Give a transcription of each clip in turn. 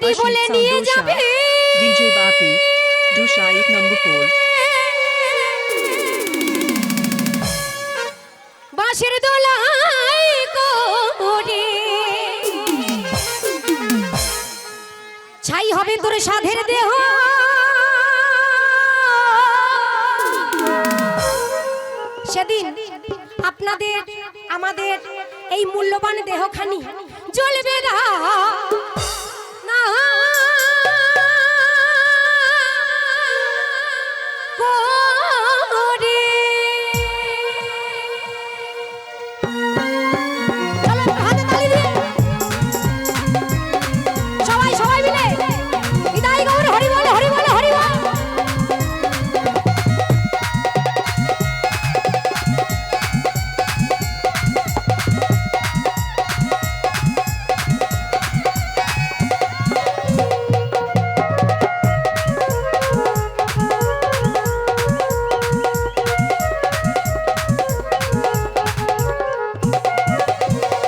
হরি বলে নিয়ে যাবে DJ Bapi, Dusha 8 number 4. বাঁশের দোলাই করে ছাই হবে তোর সাধের দেহ সেদিন আপনাদের আমাদের এই মূল্যবান দেহখানি জ্বলবে না করে চলো হাতে তালি দিয়ে সবাই সবাই মিলে বিদায় গৌর হরি বল হরি বল হরি বল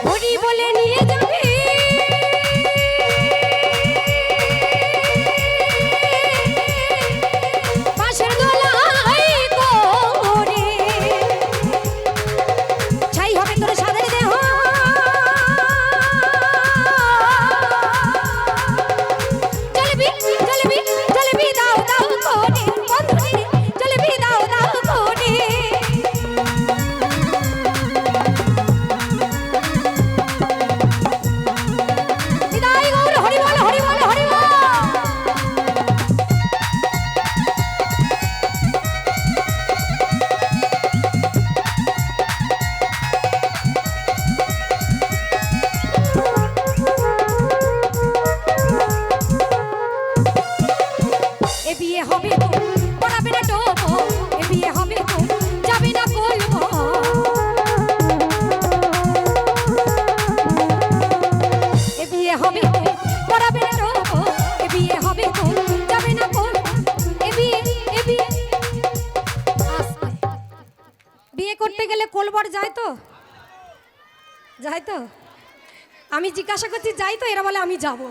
হরি বলে নিয়ে যাবে বাঁশের দোলাই করে ছাই হবে তোর সাদের দেহ চলবি চলবি চলবি দাও দাও করে বন্ধুরে চলবি দাও দাও করে বিদায় গৌর হরি বল হরি বল হরি বল এ বিয়ে হবে গো, পড়াবে না টোপো এ বিয়ে হবে গো, যাবে না কলবো এ বিয়ে হবে গো, পড়াবে না টোপো এ বিয়ে হবে গো, যাবে না কলবো এ বিয়ে আস্তে। বিয়ে করতে গেলে কোলবর যায় তো আমি জিজ্ঞাসা করছি যাই তো এরা বলে আমি যাব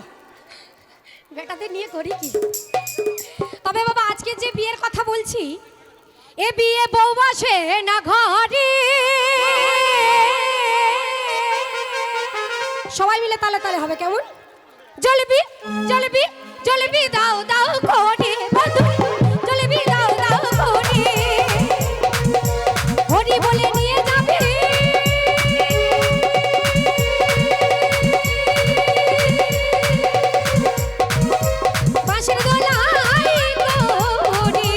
বেটাদের নিয়ে করি কি তবে বাবা আজকে যে বিয়ের কথা বলছি এ বিয়ে বউ বসে না ঘরে সবাই মিলে তালে তালে হবে কেমন জলবি জলবি জলবি দাও দাও করে বন্ধু জলবি দাও দাও করে হরি বলে নিয়ে যাবে বাঁশের দোলাই করে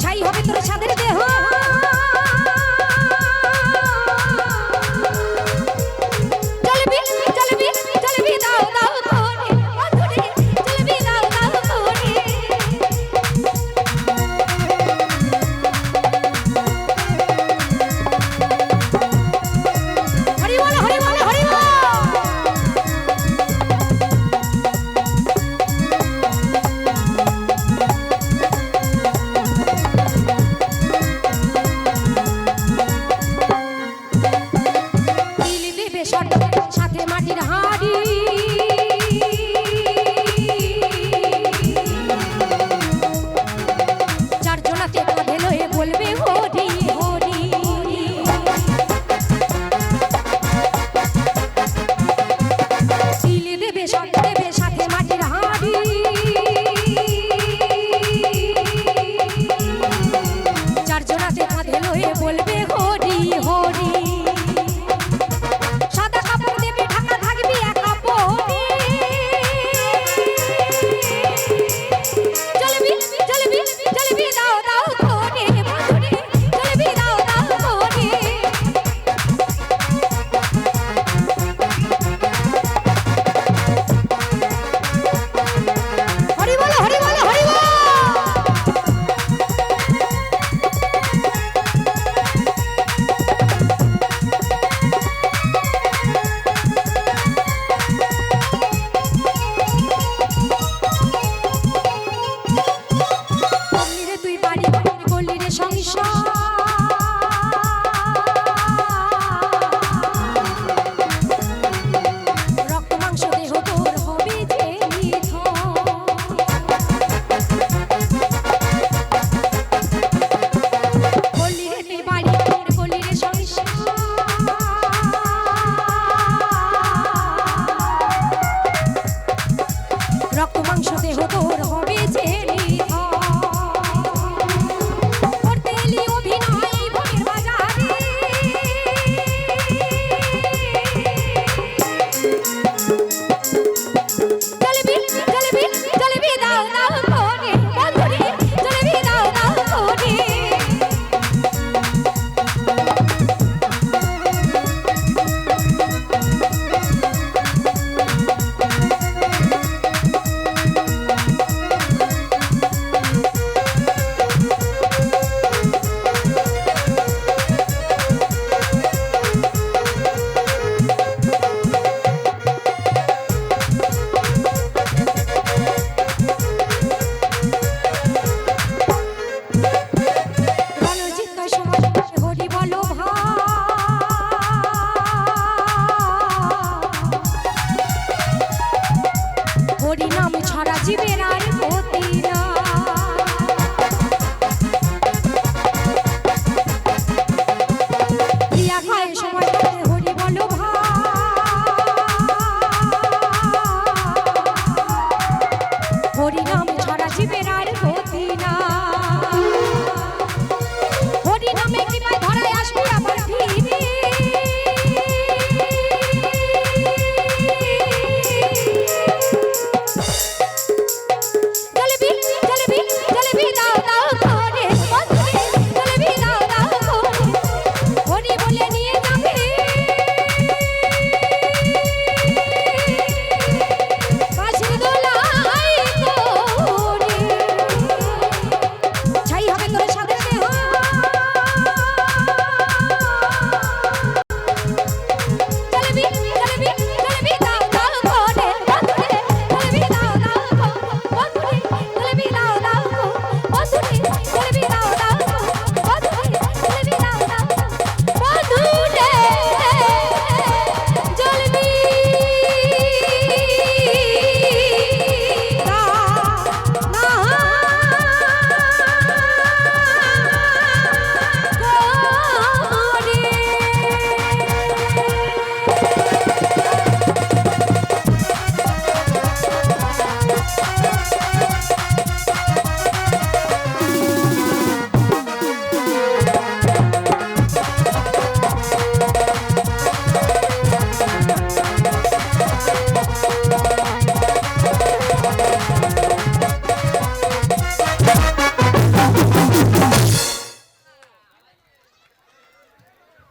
ছাই হবে তোর সাদের দেহ চলবি চলবি চলবি দাও দাও করে বন্ধুরে চলবি দাও দাও করে হরি বল হরি বল হরি বল তিল দেবে শট সাথে মাটির হাঁড়ি চারজনাতে কাঁধে লয়ে বলবে হরি হরি তিল দেবে শট দেবে সাথে মাটির হাঁড়ি চারজনাতে কাঁধে লয়ে বলবে হরি হরি সাদা কাপড় দেবে ঢাকা থাকবি এক কাপড়ে চলবি চলবি চলবি দাও দাও করে বন্ধুরে চলবি দাও দাও করে হরি নাম ছাড়া জীবের আর